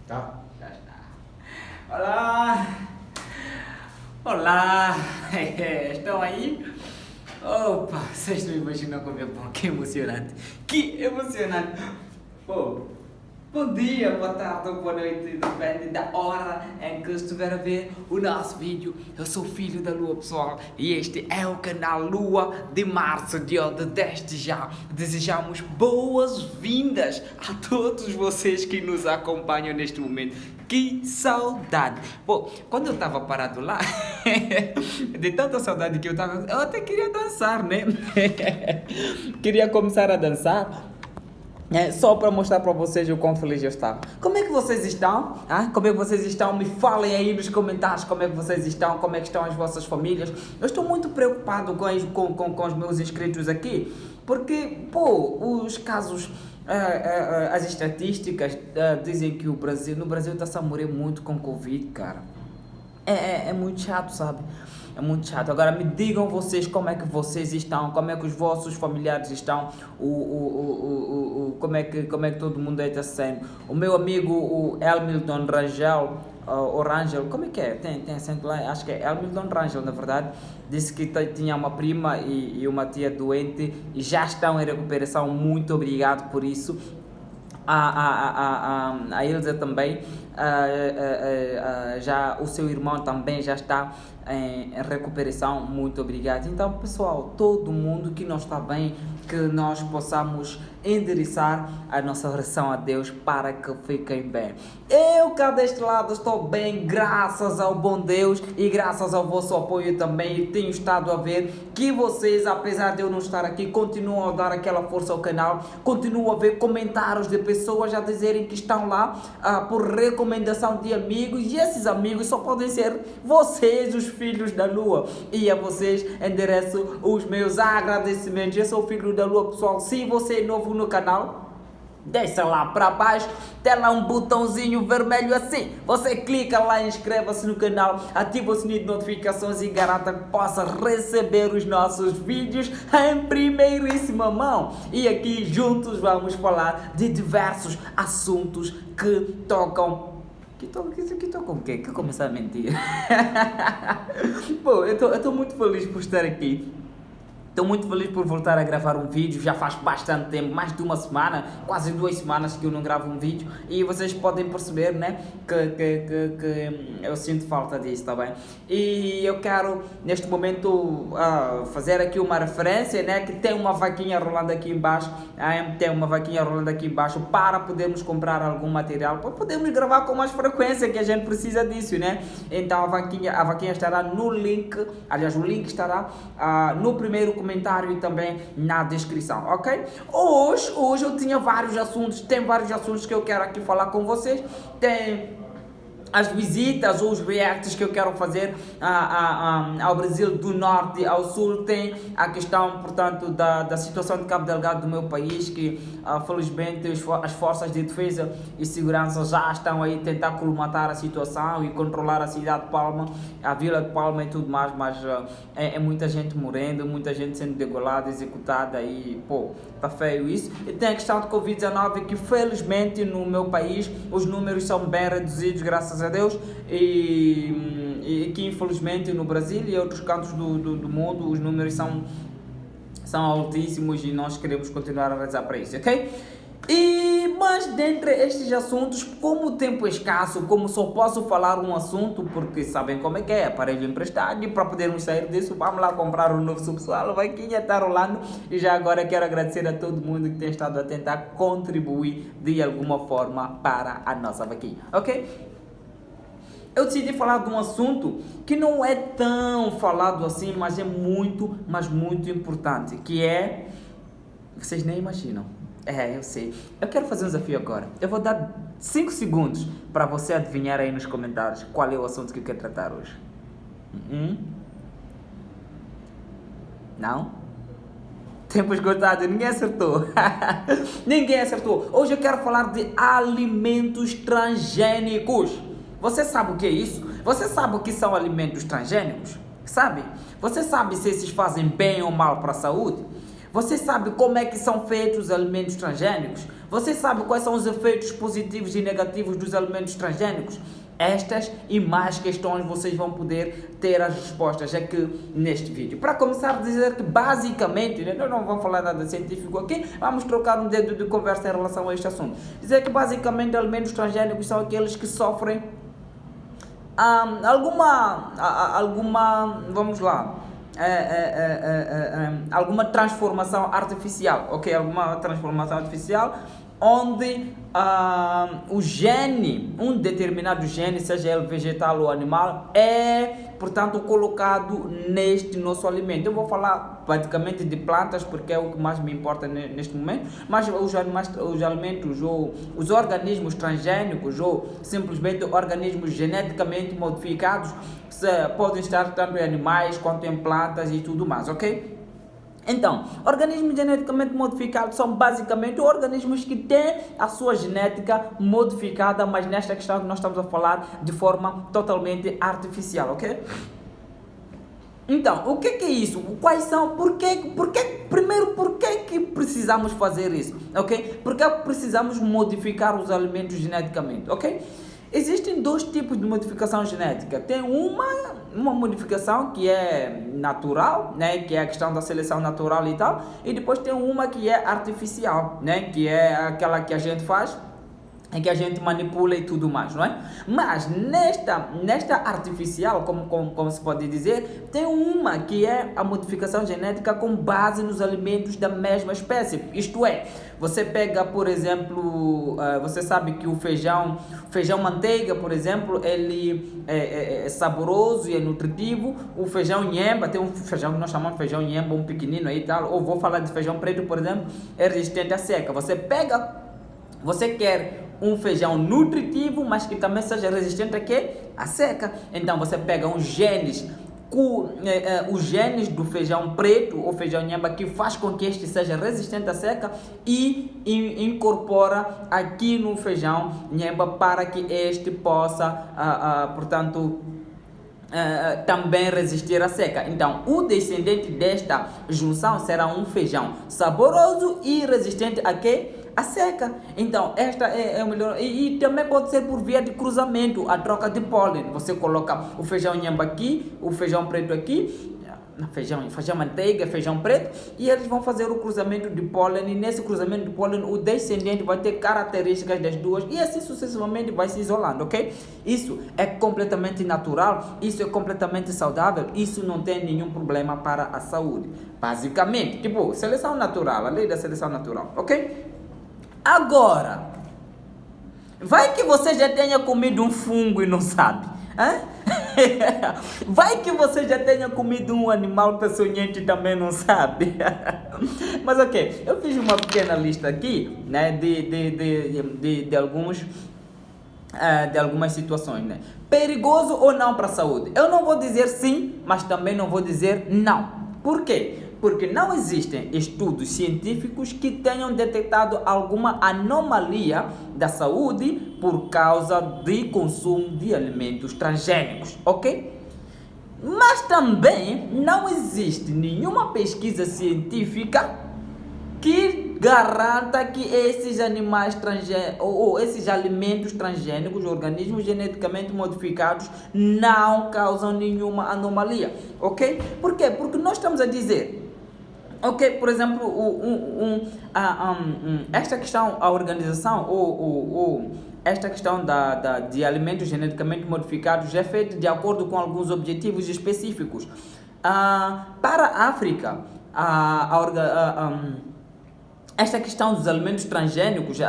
Tá? Já está. Olá! Olá! Estão aí? Opa, vocês não imaginam como é bom, que emocionante! Que emocionante! Pô, bom dia, boa tarde ou boa noite, depende da hora em que estiver a ver o nosso vídeo. Eu sou o Filho da Lua, pessoal, e este é o canal Lua de Março, de onde desde já desejamos boas-vindas a todos vocês que nos acompanham neste momento. Que saudade! Bom, quando eu estava parado lá, de tanta saudade que eu até queria dançar, né? Queria começar a dançar. Só para mostrar para vocês o quão feliz eu estava. Como é que vocês estão? Como é que vocês estão? Me falem aí nos comentários como é que vocês estão, como é que estão as vossas famílias. Eu estou muito preocupado com os meus inscritos aqui, porque, os casos, as estatísticas dizem que no Brasil está-se a morrer muito com Covid, cara. É muito chato, sabe? É muito chato. Agora me digam vocês como é que vocês estão, como é que os vossos familiares estão, como é que todo mundo está sendo. O meu amigo, o Elmilton Rangel, o Rangel, como é que é? Tem acento lá, acho que é Elmilton Rangel, na verdade, disse que tinha uma prima e uma tia doente e já estão em recuperação. Muito obrigado por isso. A Ilza também, já o seu irmão também já está em recuperação. Muito obrigado. Então, pessoal, todo mundo que não está bem, que nós possamos endereçar a nossa oração a Deus para que fiquem bem. Eu cá deste lado estou bem, graças ao bom Deus e graças ao vosso apoio também. E tenho estado a ver que vocês, apesar de eu não estar aqui, continuam a dar aquela força ao canal, continuam a ver comentários de pessoas a dizerem que estão lá por recomendação de amigos, e esses amigos só podem ser vocês, os filhos da Lua, e a vocês endereço os meus agradecimentos. Eu sou o Filho da Lua, pessoal. Se você é novo no canal, deixa lá para baixo, tem lá um botãozinho vermelho assim, você clica lá, inscreva-se no canal, ativa o sininho de notificações e garanta que possa receber os nossos vídeos em primeiríssima mão. E aqui juntos vamos falar de diversos assuntos que tocam... Que tocam o quê? Que começar a mentir. Bom, eu estou muito feliz por estar aqui. Estou muito feliz por voltar a gravar um vídeo. Já faz bastante tempo, mais de uma semana, quase 2 semanas que eu não gravo um vídeo. E vocês podem perceber, né, que eu sinto falta disso, tá bem? E eu quero, neste momento, fazer aqui uma referência, né, que tem uma vaquinha rolando aqui embaixo. Tem uma vaquinha rolando aqui embaixo para podermos comprar algum material, para podermos gravar com mais frequência, que a gente precisa disso, né? Então a vaquinha estará no link, aliás, o link estará no primeiro comentário e também na descrição, ok? Hoje eu tinha vários assuntos, tem vários assuntos que eu quero aqui falar com vocês. Tem as visitas ou os reacts que eu quero fazer ao Brasil, do norte ao sul. Tem a questão, portanto, da situação de Cabo Delgado do meu país, que felizmente as forças de defesa e segurança já estão aí a tentar colmatar a situação e controlar a cidade de Palma, a vila de Palma e tudo mais, mas é muita gente morrendo, muita gente sendo degolada, executada e, tá feio isso. E tem a questão de Covid-19, que felizmente no meu país os números são bem reduzidos, graças a Deus, e que infelizmente no Brasil e outros cantos do mundo os números são altíssimos, e nós queremos continuar a rezar para isso, ok? Mas dentre estes assuntos, como o tempo é escasso, como só posso falar um assunto, porque sabem como é que é, aparelho emprestado, e para podermos sair disso, vamos lá comprar um novo subsolo, a vaquinha está rolando. E já agora quero agradecer a todo mundo que tem estado a tentar contribuir de alguma forma para a nossa vaquinha, ok? Eu decidi falar de um assunto que não é tão falado assim, mas é muito, mas muito importante, que é... Vocês nem imaginam. Eu sei. Eu quero fazer um desafio agora. Eu vou dar 5 segundos para você adivinhar aí nos comentários qual é o assunto que eu quero tratar hoje. Não? Tempo esgotado, ninguém acertou. Ninguém acertou. Hoje eu quero falar de alimentos transgênicos. Você sabe o que é isso? Você sabe o que são alimentos transgênicos? Sabe? Você sabe se esses fazem bem ou mal para a saúde? Você sabe como é que são feitos os alimentos transgênicos? Você sabe quais são os efeitos positivos e negativos dos alimentos transgênicos? Estas e mais questões vocês vão poder ter as respostas aqui neste vídeo. Para começar a dizer que basicamente, nós não vamos falar nada científico aqui, vamos trocar um dedo de conversa em relação a este assunto. Dizer que basicamente alimentos transgênicos são aqueles que sofrem vamos lá, alguma transformação artificial, ok? Alguma transformação artificial onde o gene, um determinado gene, seja ele vegetal ou animal, é, portanto, colocado neste nosso alimento. Eu vou falar praticamente de plantas porque é o que mais me importa neste momento, mas os alimentos ou os organismos transgênicos ou simplesmente organismos geneticamente modificados podem estar tanto em animais quanto em plantas e tudo mais, ok? Então, organismos geneticamente modificados são basicamente organismos que têm a sua genética modificada, mas nesta questão nós estamos a falar de forma totalmente artificial, ok? Então, o que é isso? Quais são? Primeiro, por que precisamos fazer isso? Ok? Porque precisamos modificar os alimentos geneticamente, ok? Existem dois tipos de modificação genética. Tem uma modificação que é natural, né, que é a questão da seleção natural e tal, e depois tem uma que é artificial, né, que é aquela que a gente faz, em que a gente manipula e tudo mais, não é? Mas nesta artificial, como se pode dizer, tem uma que é a modificação genética com base nos alimentos da mesma espécie. Isto é, você pega, por exemplo, você sabe que o feijão manteiga, por exemplo, ele é saboroso e é nutritivo. O feijão nhemba, tem um feijão que nós chamamos de feijão nhemba, um pequenino aí e tal, ou vou falar de feijão preto, por exemplo, é resistente à seca. Você quer um feijão nutritivo, mas que também seja resistente a quê? À seca. Então você pega os genes do feijão preto ou feijão nhemba que faz com que este seja resistente à seca e incorpora aqui no feijão nhemba para que este possa, portanto, também resistir à seca. Então, o descendente desta junção será um feijão saboroso e resistente a quê? A seca. Então, esta é o melhor. E também pode ser por via de cruzamento, a troca de pólen. Você coloca o feijão nhemba aqui, o feijão preto aqui, feijão manteiga, feijão preto, e eles vão fazer o cruzamento de pólen, e nesse cruzamento de pólen o descendente vai ter características das duas, e assim sucessivamente vai se isolando, ok? Isso é completamente natural, isso é completamente saudável, isso não tem nenhum problema para a saúde. Basicamente, tipo, seleção natural, a lei da seleção natural, ok? Agora, vai que você já tenha comido um fungo e não sabe, hein? Vai que você já tenha comido um animal peçonhento e também não sabe. Mas ok, eu fiz uma pequena lista aqui, né, de algumas situações, né? Perigoso ou não para a saúde? Eu não vou dizer sim, mas também não vou dizer não. Por quê? Porque não existem estudos científicos que tenham detectado alguma anomalia da saúde por causa de consumo de alimentos transgênicos, ok? Mas também não existe nenhuma pesquisa científica que garanta que esses animais transgênicos ou esses alimentos transgênicos, organismos geneticamente modificados, não causam nenhuma anomalia, ok? Por quê? Porque nós estamos a dizer, ok, por exemplo, esta questão, a organização esta questão de alimentos geneticamente modificados é feita de acordo com alguns objetivos específicos. Para a África, esta questão dos alimentos transgênicos,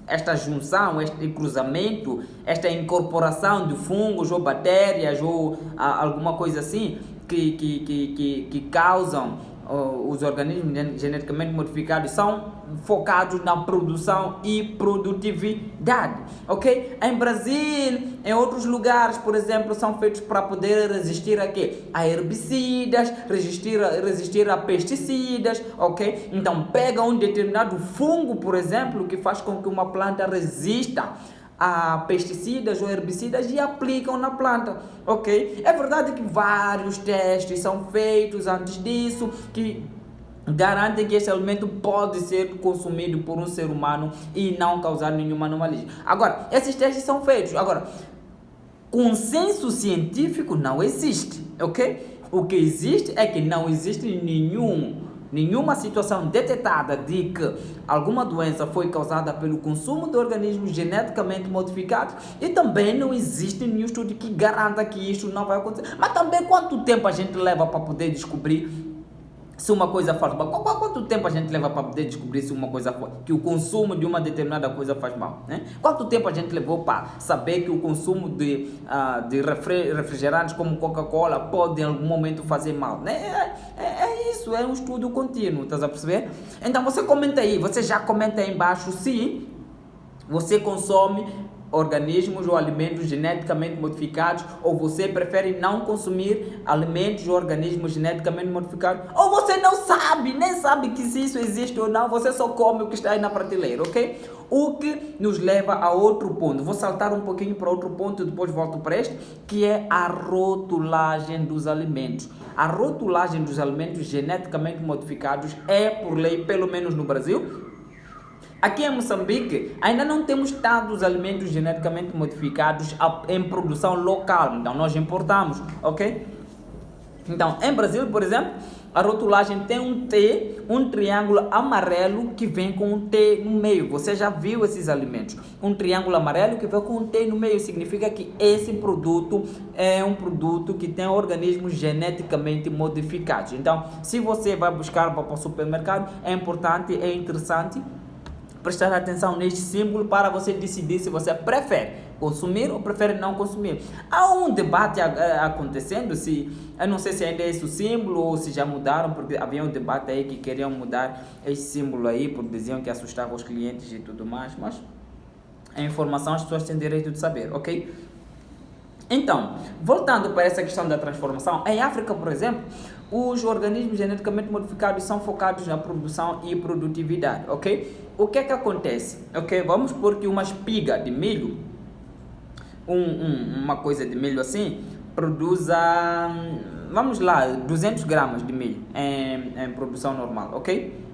esta junção, este cruzamento, esta incorporação de fungos ou bactérias ou alguma coisa assim que causam os organismos geneticamente modificados são focados na produção e produtividade, ok? Em Brasil, em outros lugares, por exemplo, são feitos para poder resistir a quê? A herbicidas, resistir a pesticidas, ok? Então pega um determinado fungo, por exemplo, que faz com que uma planta resista a pesticidas ou herbicidas e aplicam na planta, ok? É verdade que vários testes são feitos antes disso, que garante que este alimento pode ser consumido por um ser humano e não causar nenhuma anomalia. Agora, esses testes são feitos. Agora, consenso científico não existe, ok? O que existe é que não existe nenhuma situação detetada de que alguma doença foi causada pelo consumo de organismos geneticamente modificados, e também não existe nenhum estudo que garanta que isso não vai acontecer. Mas também quanto tempo a gente leva para poder descobrir se uma coisa faz mal? Quanto tempo a gente leva para poder descobrir se uma coisa que o consumo de uma determinada coisa faz mal, né? Quanto tempo a gente levou para saber que o consumo de refrigerantes como Coca-Cola pode em algum momento fazer mal, né? É isso, é um estudo contínuo, estás a perceber? Então você comenta aí, você já comenta aí embaixo se você consome organismos ou alimentos geneticamente modificados, ou você prefere não consumir alimentos ou organismos geneticamente modificados, ou você não sabe, nem sabe que se isso existe ou não, você só come o que está aí na prateleira, ok? O que nos leva a outro ponto. Vou saltar um pouquinho para outro ponto e depois volto para este, que é a rotulagem dos alimentos. A rotulagem dos alimentos geneticamente modificados é por lei, pelo menos no Brasil. Aqui em Moçambique, ainda não temos tantos alimentos geneticamente modificados em produção local, então nós importamos, ok? Então, em Brasil, por exemplo, a rotulagem tem um triângulo amarelo que vem com um T no meio. Você já viu esses alimentos? Um triângulo amarelo que vem com um T no meio significa que esse produto é um produto que tem organismos geneticamente modificados. Então, se você vai buscar para o supermercado, é importante, é interessante prestar atenção neste símbolo para você decidir se você prefere consumir ou prefere não consumir. Há um debate acontecendo, eu não sei se ainda é esse o símbolo ou se já mudaram, porque havia um debate aí que queriam mudar esse símbolo aí, porque diziam que assustava os clientes e tudo mais, mas a informação as pessoas têm direito de saber, ok? Então, voltando para essa questão da transformação, em África, por exemplo, os organismos geneticamente modificados são focados na produção e produtividade, ok? O que é que acontece? Ok, vamos supor que uma espiga de milho, uma coisa de milho assim, produza, vamos lá, 200 gramas de milho em produção normal, ok?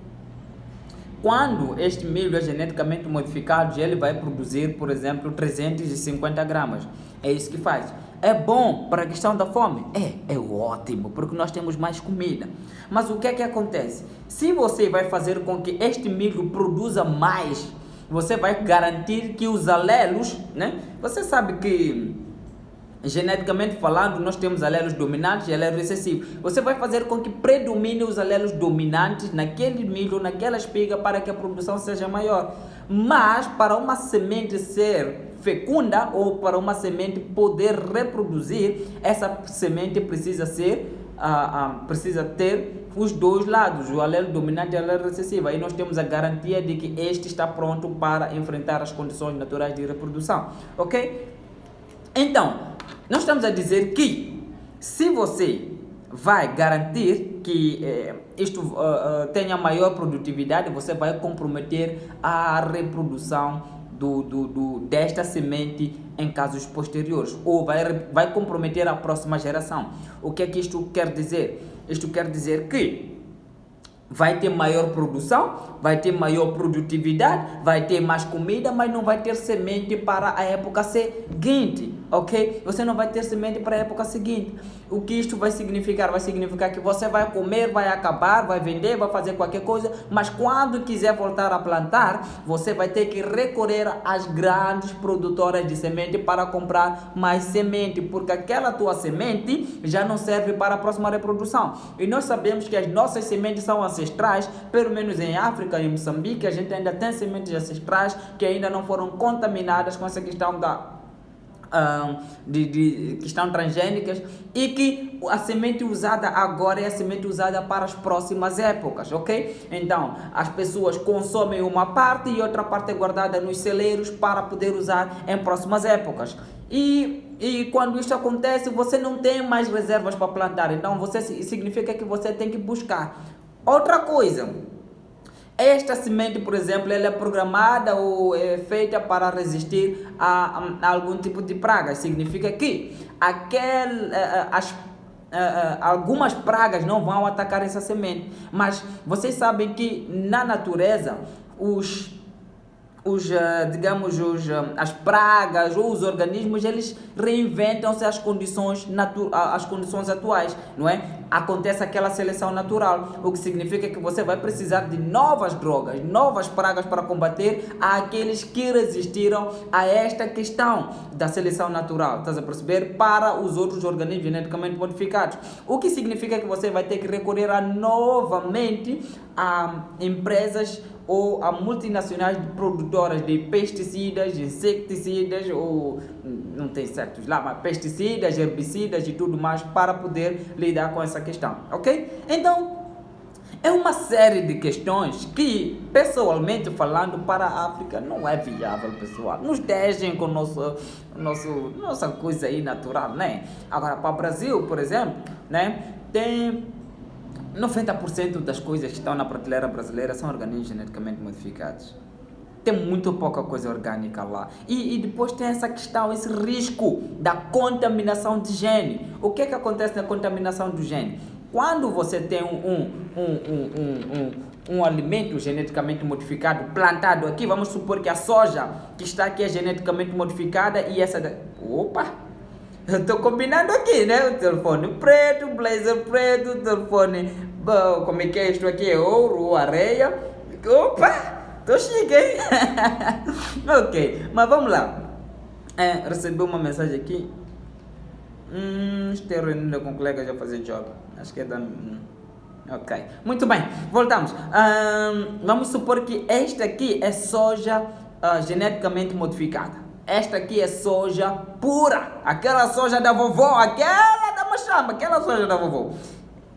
Quando este milho é geneticamente modificado, ele vai produzir, por exemplo, 350 gramas. É isso que faz. É bom para a questão da fome? É ótimo, porque nós temos mais comida. Mas o que é que acontece? Se você vai fazer com que este milho produza mais, você vai garantir que os alelos, né? Você sabe que geneticamente falando, nós temos alelos dominantes e alelos recessivos. Você vai fazer com que predomine os alelos dominantes naquele milho, naquela espiga, para que a produção seja maior. Mas para uma semente ser fecunda ou para uma semente poder reproduzir, essa semente precisa ter os dois lados, o alelo dominante e o alelo recessivo. Aí nós temos a garantia de que este está pronto para enfrentar as condições naturais de reprodução, ok? Então, nós estamos a dizer que se você vai garantir que isto tenha maior produtividade, você vai comprometer a reprodução desta semente em casos posteriores, ou vai comprometer a próxima geração. O que é que isto quer dizer? Isto quer dizer que vai ter maior produção, vai ter maior produtividade, vai ter mais comida, mas não vai ter semente para a época seguinte, ok? Você não vai ter semente para a época seguinte. O que isto vai significar? Vai significar que você vai comer, vai acabar, vai vender, vai fazer qualquer coisa, mas quando quiser voltar a plantar, você vai ter que recorrer às grandes produtoras de semente para comprar mais semente, porque aquela tua semente já não serve para a próxima reprodução. E nós sabemos que as nossas sementes são ancestrais, pelo menos em África e em Moçambique, a gente ainda tem sementes ancestrais que ainda não foram contaminadas com essa questão questão transgênicas, e que a semente usada agora é a semente usada para as próximas épocas, ok? Então, as pessoas consomem uma parte e outra parte é guardada nos celeiros para poder usar em próximas épocas. E quando isso acontece, você não tem mais reservas para plantar, então significa que você tem que buscar outra coisa. Esta semente, por exemplo, ela é programada ou é feita para resistir a algum tipo de praga. Significa que algumas pragas não vão atacar essa semente. Mas vocês sabem que na natureza as pragas ou os organismos, eles reinventam-se às condições atuais, não é? Acontece aquela seleção natural, o que significa que você vai precisar de novas drogas, novas pragas para combater aqueles que resistiram a esta questão da seleção natural, estás a perceber? Para os outros organismos geneticamente modificados, o que significa que você vai ter que recorrer novamente a empresas ou a multinacionais produtoras de pesticidas, inseticidas, ou não tem insetos lá, mas pesticidas, herbicidas e tudo mais para poder lidar com essa questão, ok? Então, é uma série de questões que, pessoalmente falando, para a África não é viável, pessoal. Nos deixem com nossa coisa aí natural, né? Agora, para o Brasil, por exemplo, né, tem 90% das coisas que estão na prateleira brasileira são organismos geneticamente modificados. Tem muito pouca coisa orgânica lá. E depois tem essa questão, esse risco da contaminação de gene. O que acontece na contaminação do gene? Quando você tem um alimento geneticamente modificado plantado aqui, vamos supor que a soja que está aqui é geneticamente modificada e essa... Opa! Eu estou combinando aqui, né? O telefone preto, blazer preto, telefone... Como é que é isto aqui? É ouro, areia. Opa! Estou chique, hein? Ok, mas vamos lá. Recebi uma mensagem aqui. Estou reunindo com colegas a fazer job. Acho que é da... Ok, muito bem, voltamos. Vamos supor que esta aqui é soja geneticamente modificada. Esta aqui é soja pura, aquela soja da vovó, aquela da machamba, aquela soja da vovó.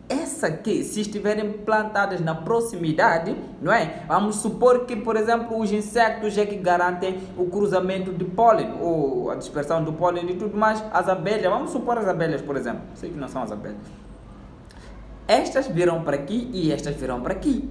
Essa aqui, se estiverem plantadas na proximidade, não é? Vamos supor que, por exemplo, os insetos é que garantem o cruzamento de pólen, ou a dispersão do pólen e tudo mais. As abelhas, vamos supor as abelhas, por exemplo. Sei que não são as abelhas. Estas virão para aqui e estas virão para aqui.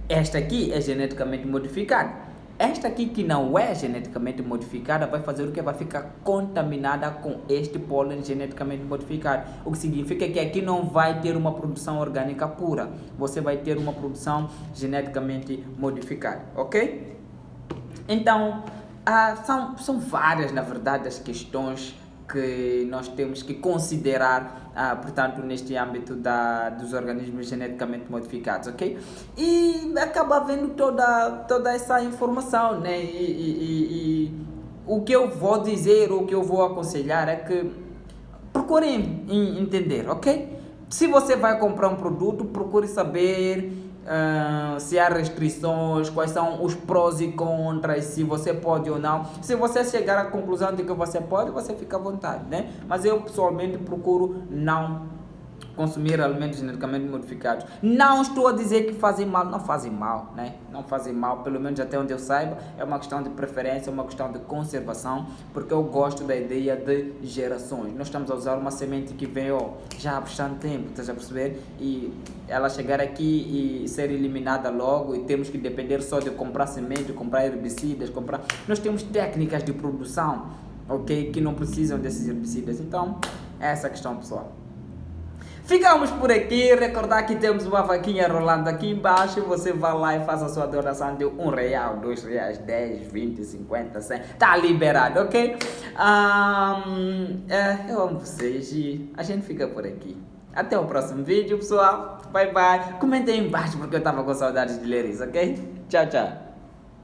Esta aqui é geneticamente modificada. Esta aqui que não é geneticamente modificada vai fazer o que? Vai ficar contaminada com este pólen geneticamente modificado. O que significa que aqui não vai ter uma produção orgânica pura. Você vai ter uma produção geneticamente modificada, ok? Então, são várias, na verdade, as questões que nós temos que considerar, portanto, neste âmbito dos organismos geneticamente modificados, ok? E acaba havendo toda essa informação, né? E o que eu vou dizer, o que eu vou aconselhar é que procurem entender, ok? Se você vai comprar um produto, procure saber se há restrições, quais são os prós e contras, se você pode ou não. Se você chegar à conclusão de que você pode, você fica à vontade, né? Mas eu pessoalmente procuro não consumir alimentos geneticamente modificados. Não estou a dizer que fazem mal, não fazem mal, né? Não fazem mal, pelo menos até onde eu saiba. É uma questão de preferência, é uma questão de conservação, porque eu gosto da ideia de gerações. Nós estamos a usar uma semente que veio já há bastante tempo, estás a perceber? E ela chegar aqui e ser eliminada logo, e temos que depender só de comprar semente, comprar herbicidas, Nós temos técnicas de produção, ok? Que não precisam desses herbicidas. Então, é essa a questão, pessoal. Ficamos por aqui. Recordar que temos uma vaquinha rolando aqui embaixo. Você vai lá e faz a sua doação de R$1, R$2, 10, 20, 50, 100. Tá liberado, ok? Eu amo vocês e a gente fica por aqui. Até o próximo vídeo, pessoal. Bye, bye. Comentem aí embaixo porque eu tava com saudades de ler isso, ok? Tchau, tchau.